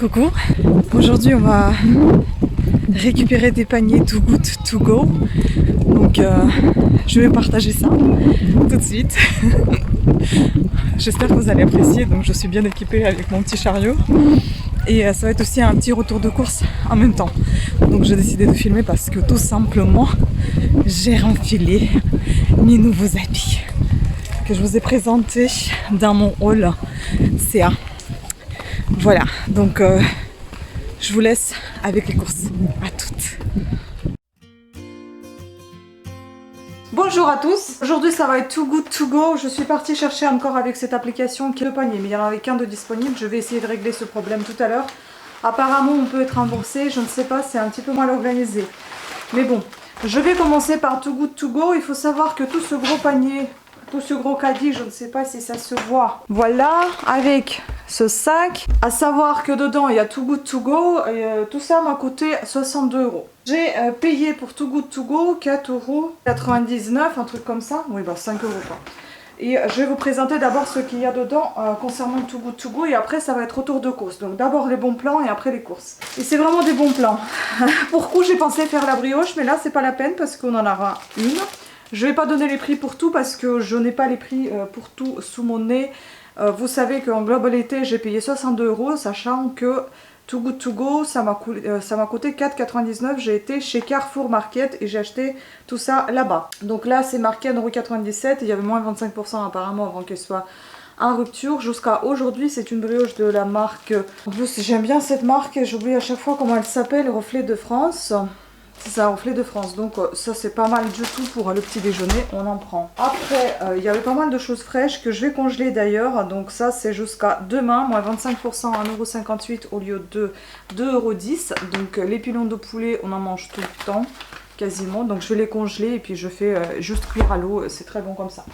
Coucou, aujourd'hui on va récupérer des paniers Too Good To Go, donc je vais partager ça tout de suite. J'espère que vous allez apprécier, donc je suis bien équipée avec mon petit chariot et ça va être aussi un petit retour de course en même temps. Donc j'ai décidé de filmer parce que tout simplement j'ai renfilé mes nouveaux habits que je vous ai présentés dans mon haul CA. Voilà, donc je vous laisse avec les courses. À toutes. Bonjour à tous. Aujourd'hui ça va être Too Good To Go. Je suis partie chercher encore avec cette application qui est le panier, mais il n'y en avait qu'un de disponible. Je vais essayer de régler ce problème tout à l'heure. Apparemment on peut être remboursé, je ne sais pas, c'est un petit peu mal organisé. Mais bon, je vais commencer par Too Good To Go. Il faut savoir que tout ce gros panier, tout ce gros caddie, je ne sais pas si ça se voit. Voilà, avec ce sac, à savoir que dedans il y a Too Good To Go, et tout ça m'a coûté 62 €. J'ai payé pour Too Good To Go 4,99 €, un truc comme ça. Oui, bah 5 € quoi. Et je vais vous présenter d'abord ce qu'il y a dedans concernant Too Good To Go, et après ça va être retour de course. Donc d'abord les bons plans et après les courses. Et c'est vraiment des bons plans. Pour coup j'ai pensé faire la brioche, mais là c'est pas la peine parce qu'on en aura une. Je vais pas donner les prix pour tout parce que je n'ai pas les prix pour tout sous mon nez. Vous savez qu'en globalité j'ai payé 62 €, sachant que Too Good To Go ça m'a coûté 4,99 €. J'ai été chez Carrefour Market et j'ai acheté tout ça là-bas. Donc là c'est marqué 1,97 €, il y avait moins 25% apparemment avant qu'elle soit en rupture. Jusqu'à aujourd'hui c'est une brioche de la marque, en plus j'aime bien cette marque, j'oublie à chaque fois comment elle s'appelle, Reflet de France. C'est ça, Reflet de France, donc ça c'est pas mal du tout pour le petit déjeuner, on en prend. Après, il y avait pas mal de choses fraîches que je vais congeler d'ailleurs, donc ça c'est jusqu'à demain, moins 25% à 1,58 € au lieu de 2,10 €. Donc les pilons de poulet, on en mange tout le temps, quasiment, donc je vais les congeler et puis je fais juste cuire à l'eau, c'est très bon comme ça.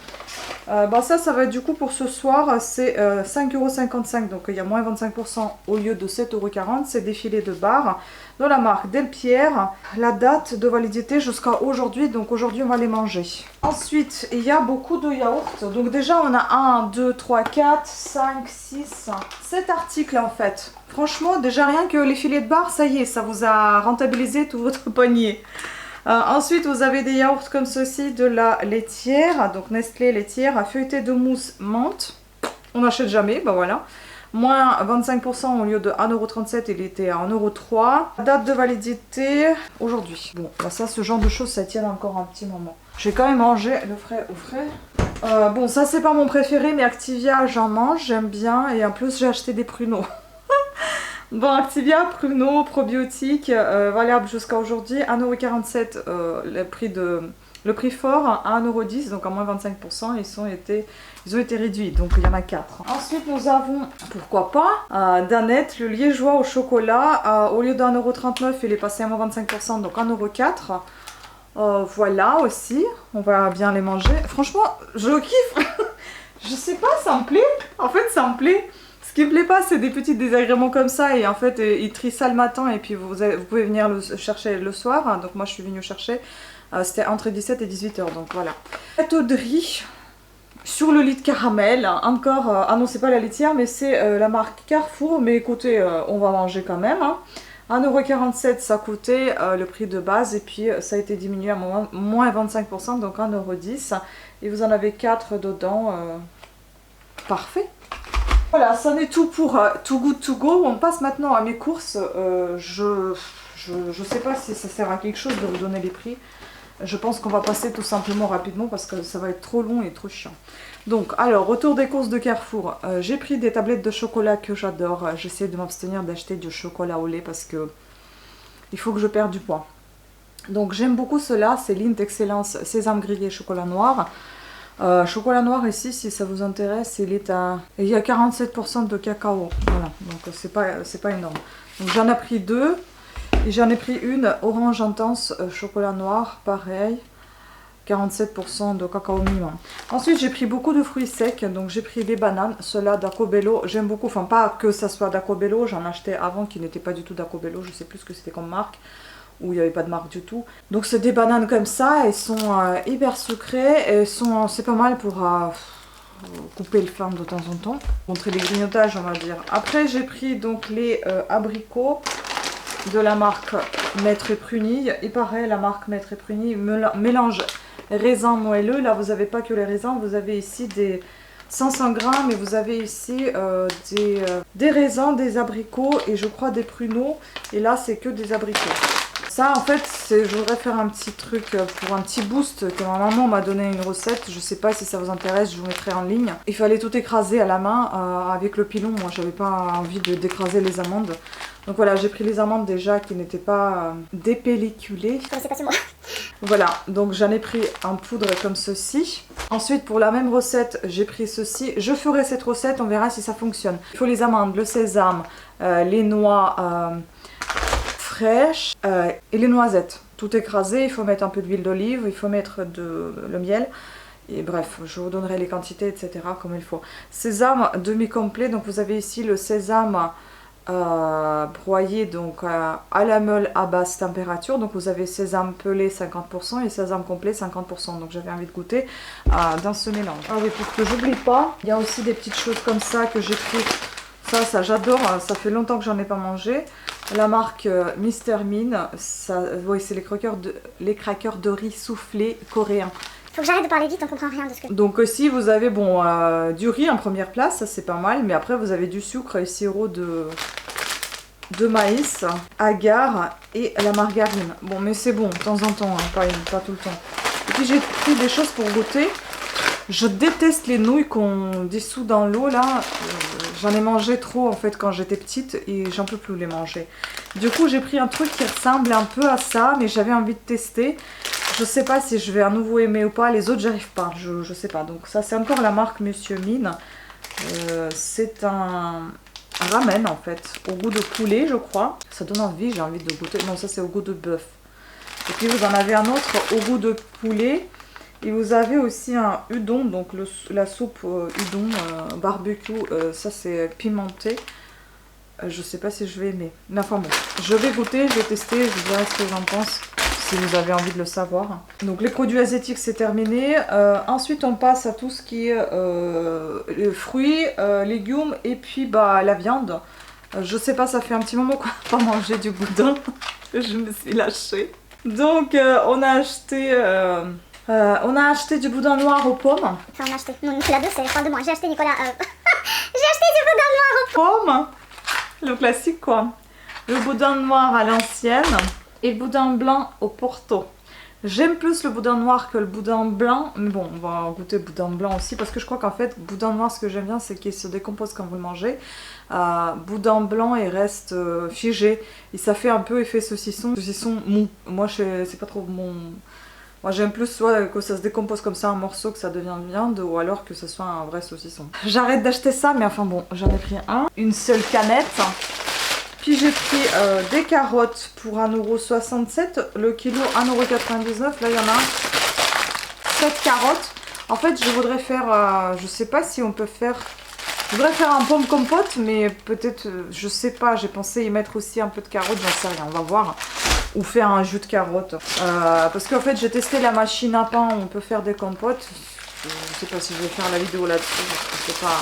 Bah ça va être du coup pour ce soir, c'est 5,55 €, donc il y a moins 25% au lieu de 7,40 €. C'est des filets de bar de la marque Delpierre. La date de validité jusqu'à aujourd'hui, donc aujourd'hui on va les manger. Ensuite il y a beaucoup de yaourts, donc déjà on a 1, 2, 3, 4, 5, 6, 7 articles en fait. Franchement déjà rien que les filets de bar, ça y est, ça vous a rentabilisé tout votre panier. Ensuite vous avez des yaourts comme ceci de la laitière, donc Nestlé laitière à feuilleté de mousse menthe. On n'achète jamais, bah voilà. Moins 25% au lieu de 1,37 €, il était à 1,03 €. Date de validité aujourd'hui. Bon, bah ça, ce genre de choses, ça tient encore un petit moment. J'ai quand même mangé le frais au frais. Bon, ça c'est pas mon préféré, mais Activia, j'en mange, j'aime bien. Et en plus, j'ai acheté des pruneaux. Bon, Activia, pruneaux, probiotiques, valable jusqu'à aujourd'hui. 1,47 € le prix fort, à 1,10 €, donc à moins 25%, ils ont été réduits, donc il y en a 4. Ensuite nous avons, pourquoi pas, Danette, le liégeois au chocolat, au lieu de 1,39 €, il est passé à moins 25%, donc 1,04 €. Voilà aussi, on va bien les manger. Franchement, je kiffe. Je sais pas, ça me plaît, en fait ça me plaît. Ce qui me plaît pas, c'est des petits désagréments comme ça, et en fait ils trient ça le matin et puis vous pouvez venir le chercher le soir. Donc moi je suis venue chercher, c'était entre 17 et 18 h, donc voilà. Gâteau de riz sur le lit de caramel, encore, ah non c'est pas la laitière mais c'est la marque Carrefour, mais écoutez, on va manger quand même. 1,47 € ça coûtait le prix de base, et puis ça a été diminué à moins 25%, donc 1,10 €, et vous en avez 4 dedans, parfait. Voilà, ça en est tout pour Too Good To Go. On passe maintenant à mes courses. Je sais pas si ça sert à quelque chose de vous donner les prix. Je pense qu'on va passer tout simplement rapidement parce que ça va être trop long et trop chiant. Donc, alors, retour des courses de Carrefour. J'ai pris des tablettes de chocolat que j'adore. J'essaie de m'abstenir d'acheter du chocolat au lait parce que il faut que je perde du poids. Donc, j'aime beaucoup cela. C'est Lindt Excellence Sésame grillé chocolat noir. Chocolat noir ici, si ça vous intéresse, il y a 47% de cacao. Voilà, donc c'est pas énorme. Donc j'en ai pris 2. Et j'en ai pris une orange intense chocolat noir, pareil. 47% de cacao mignon. Ensuite j'ai pris beaucoup de fruits secs, donc j'ai pris des bananes, ceux-là d'Acobello, j'aime beaucoup, enfin pas que ça soit d'Acobello, j'en achetais avant qui n'était pas du tout d'Acobello, je sais plus ce que c'était comme marque, où il n'y avait pas de marque du tout. Donc c'est des bananes comme ça, elles sont hyper sucrées, et c'est pas mal pour couper le fin de temps en temps. Montrer les grignotages, on va dire. Après, j'ai pris donc les abricots de la marque Maître et Prunille. Et pareil, la marque Maître et Prunille mélange raisins moelleux. Là, vous n'avez pas que les raisins, vous avez ici des 500 grammes et vous avez ici des raisins, des abricots et je crois des pruneaux. Et là, c'est que des abricots. Ça, en fait, je voudrais faire un petit truc pour un petit boost que ma maman m'a donné une recette. Je sais pas si ça vous intéresse, je vous mettrai en ligne. Il fallait tout écraser à la main avec le pilon. Moi, j'avais pas envie d'écraser les amandes. Donc voilà, j'ai pris les amandes déjà qui n'étaient pas dépelliculées. Je sais pas ce mot. Voilà, donc j'en ai pris en poudre comme ceci. Ensuite, pour la même recette, j'ai pris ceci. Je ferai cette recette, on verra si ça fonctionne. Il faut les amandes, le sésame, les noix fraîches et les noisettes. Tout écrasé, il faut mettre un peu d'huile d'olive, il faut mettre le miel. Et bref, je vous donnerai les quantités, etc. comme il faut. Sésame demi-complet, donc vous avez ici le sésame broyé donc à la meule à basse température. Donc vous avez sésame pelé 50% et sésame complet 50%. Donc j'avais envie de goûter dans ce mélange. Ah oui, pour que j'oublie pas, il y a aussi des petites choses comme ça que j'ai pris. Ça j'adore, ça fait longtemps que j'en ai pas mangé. La marque Mister Min, oui, c'est les crackers de riz soufflé coréens. Faut que j'arrête de parler vite, on comprend rien de ce que... Donc ici vous avez bon du riz en première place, ça c'est pas mal, mais après vous avez du sucre et sirop de maïs, agar et la margarine. Bon mais c'est bon, de temps en temps, hein, pas tout le temps. Et puis j'ai pris des choses pour goûter. Je déteste les nouilles qu'on dissout dans l'eau là. J'en ai mangé trop en fait quand j'étais petite et j'en peux plus les manger. Du coup j'ai pris un truc qui ressemble un peu à ça, mais j'avais envie de tester. Je sais pas si je vais à nouveau aimer ou pas, les autres j'arrive pas, je sais pas. Donc ça c'est encore la marque Monsieur Min. C'est un ramen en fait, au goût de poulet je crois. Ça donne envie, j'ai envie de goûter. Non, ça c'est au goût de bœuf. Et puis vous en avez un autre au goût de poulet. Et vous avez aussi un udon, donc la soupe udon barbecue, ça c'est pimenté. Je sais pas si je vais aimer. Mais enfin bon, je vais goûter, je vais tester, je vous dirai ce que j'en pense, si vous avez envie de le savoir. Donc les produits asiatiques c'est terminé. Ensuite on passe à tout ce qui est fruits, légumes et puis bah la viande. Je sais pas, ça fait un petit moment qu'on n'a pas mangé du boudin. Je me suis lâchée. Donc on a acheté du boudin noir aux pommes. Enfin, on a acheté. Non, Nicolas 2, c'est fin de moi. J'ai acheté Nicolas. J'ai acheté du boudin noir aux pommes. Le classique quoi. Le boudin noir à l'ancienne et le boudin blanc au Porto. J'aime plus le boudin noir que le boudin blanc. Mais bon, on va goûter le boudin blanc aussi. Parce que je crois qu'en fait, boudin noir, ce que j'aime bien, c'est qu'il se décompose quand vous le mangez. Boudin blanc, il reste figé. Et ça fait un peu effet saucisson. Saucisson mou. Moi, c'est pas trop mon... Moi j'aime plus soit que ça se décompose comme ça en morceaux, que ça devient viande, ou alors que ce soit un vrai saucisson. J'arrête d'acheter ça, mais enfin bon, j'en ai pris une seule canette. Puis j'ai pris des carottes pour 1,67 €, le kilo 1,99 €. Là il y en a 7 carottes. En fait je voudrais faire, je sais pas si on peut faire... Je voudrais faire un pomme compote, mais peut-être, je sais pas, j'ai pensé y mettre aussi un peu de carottes, j'en sais rien, on va voir. Ou faire un jus de carotte. Parce qu'en fait j'ai testé la machine à pain où on peut faire des compotes. Je sais pas si je vais faire la vidéo là-dessus. Je sais pas.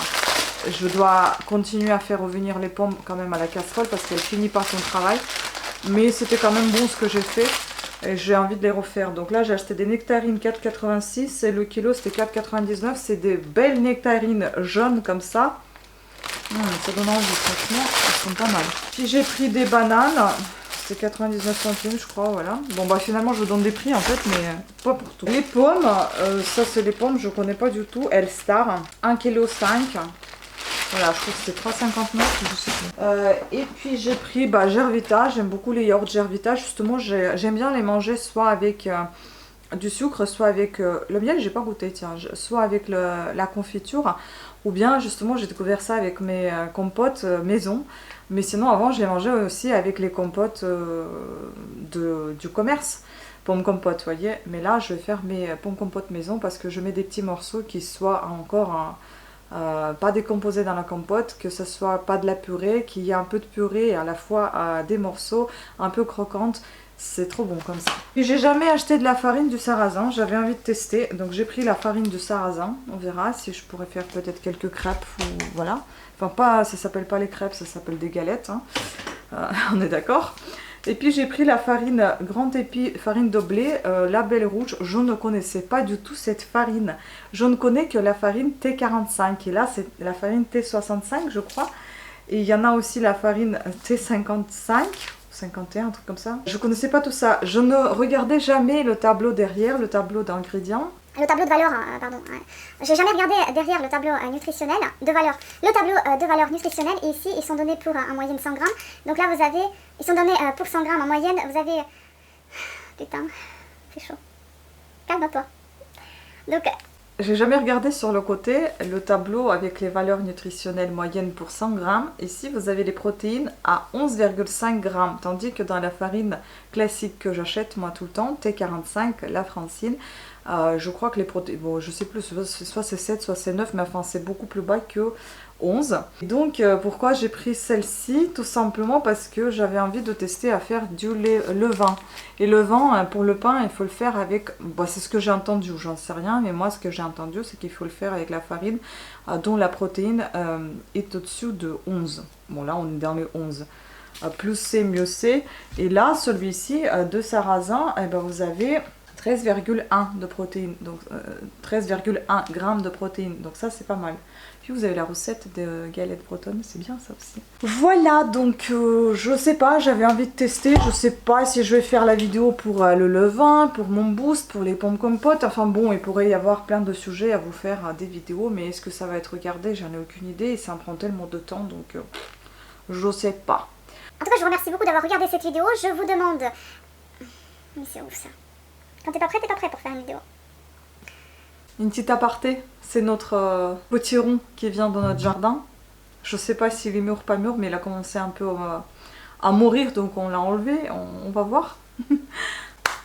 Je dois continuer à faire revenir les pommes quand même à la casserole parce qu'elle finit pas son travail. Mais c'était quand même bon ce que j'ai fait. Et j'ai envie de les refaire. Donc là j'ai acheté des nectarines 4,86 et le kilo c'était 4,99. C'est des belles nectarines jaunes comme ça. Ça donne envie franchement. Elles sont pas mal. Puis j'ai pris des bananes. C'est 99 centimes je crois, voilà. Bon bah finalement je vous donne des prix en fait, mais pas pour tout. Les pommes, ça c'est les pommes, je connais pas du tout. Elstar, 1,5 kg. Voilà, je crois que c'est 3,59, je sais plus. Et puis j'ai pris Gervita, j'aime beaucoup les yaourts Gervita. Justement j'aime bien les manger soit avec du sucre, soit avec le miel, j'ai pas goûté, tiens, soit avec la confiture. Ou bien justement j'ai découvert ça avec mes compotes maison. Mais sinon avant je les mangeais aussi avec les compotes du commerce. Pommes compote, vous voyez. Mais là je vais faire mes pommes compote maison parce que je mets des petits morceaux qui soient encore pas décomposés dans la compote, que ce soit pas de la purée, qu'il y ait un peu de purée et à la fois des morceaux un peu croquantes. C'est trop bon comme ça. Et j'ai jamais acheté de la farine du sarrasin, j'avais envie de tester. Donc j'ai pris la farine du sarrasin. On verra si je pourrais faire peut-être quelques crêpes ou voilà. Enfin pas, ça s'appelle pas les crêpes, ça s'appelle des galettes. Hein. On est d'accord. Et puis j'ai pris la farine Grand Épi, farine de blé, label rouge. Je ne connaissais pas du tout cette farine. Je ne connais que la farine T45. Et là c'est la farine T65 je crois. Et il y en a aussi la farine T55. 51, un truc comme ça. Je connaissais pas tout ça. Je ne regardais jamais le tableau derrière, le tableau d'ingrédients. Le tableau de valeur, pardon. J'ai jamais regardé derrière le tableau nutritionnel de valeur. Le tableau de valeur nutritionnelle, et ici, ils sont donnés pour en moyenne 100 grammes. Donc là, vous avez, ils sont donnés pour 100 grammes en moyenne. Vous avez, putain, c'est chaud. Calme-toi. Donc, j'ai jamais regardé sur le côté le tableau avec les valeurs nutritionnelles moyennes pour 100 grammes. Ici, vous avez les protéines à 11,5 grammes. Tandis que dans la farine classique que j'achète moi tout le temps, T45, la Francine, je crois que les protéines, bon je sais plus, soit c'est 7, soit c'est 9, mais enfin c'est beaucoup plus bas que 11. Donc pourquoi j'ai pris celle-ci? Tout simplement parce que j'avais envie de tester à faire du levain. Et le levain, pour le pain, il faut le faire avec, bon, c'est ce que j'ai entendu, j'en sais rien, mais moi ce que j'ai entendu c'est qu'il faut le faire avec la farine dont la protéine est au-dessus de 11. Bon là on est dans les 11. Plus c'est, mieux c'est. Et là, celui-ci de sarrasin, eh ben, vous avez 13,1 de protéines, donc 13,1 grammes de protéines, donc ça c'est pas mal. Puis vous avez la recette de galettes bretonnes, c'est bien ça aussi. Voilà, donc je sais pas, j'avais envie de tester, je sais pas si je vais faire la vidéo pour le levain, pour mon boost, pour les pommes compotes, enfin bon, il pourrait y avoir plein de sujets à vous faire des vidéos, mais est-ce que ça va être regardé? J'en ai aucune idée et ça me prend tellement de temps, donc je sais pas. En tout cas, je vous remercie beaucoup d'avoir regardé cette vidéo. Je vous demande... Mais c'est ouf ça. Quand t'es pas prêt pour faire une vidéo. Une petite aparté, c'est notre potiron qui vient de notre jardin. Je sais pas s'il est mûr ou pas mûr, mais il a commencé un peu à mourir, donc on l'a enlevé, on va voir.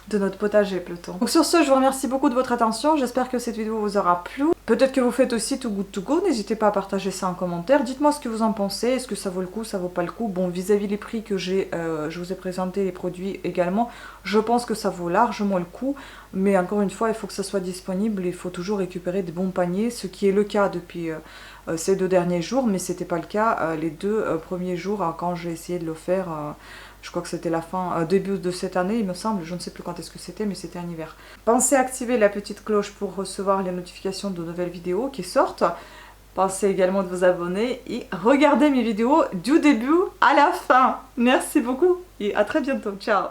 De notre potager plutôt. Donc sur ce, je vous remercie beaucoup de votre attention, j'espère que cette vidéo vous aura plu. Peut-être que vous faites aussi Too Good To Go, n'hésitez pas à partager ça en commentaire. Dites-moi ce que vous en pensez, est-ce que ça vaut le coup, ça vaut pas le coup. Bon, vis-à-vis les prix que j'ai, je vous ai présenté les produits également, je pense que ça vaut largement le coup. Mais encore une fois, il faut que ça soit disponible, il faut toujours récupérer des bons paniers, ce qui est le cas depuis ces 2 derniers jours, mais c'était pas le cas les 2 premiers jours quand j'ai essayé de le faire. Je crois que c'était la fin, début de cette année, il me semble. Je ne sais plus quand est-ce que c'était, mais c'était en hiver. Pensez à activer la petite cloche pour recevoir les notifications de nouvelles vidéos qui sortent. Pensez également de vous abonner et regardez mes vidéos du début à la fin. Merci beaucoup et à très bientôt. Ciao!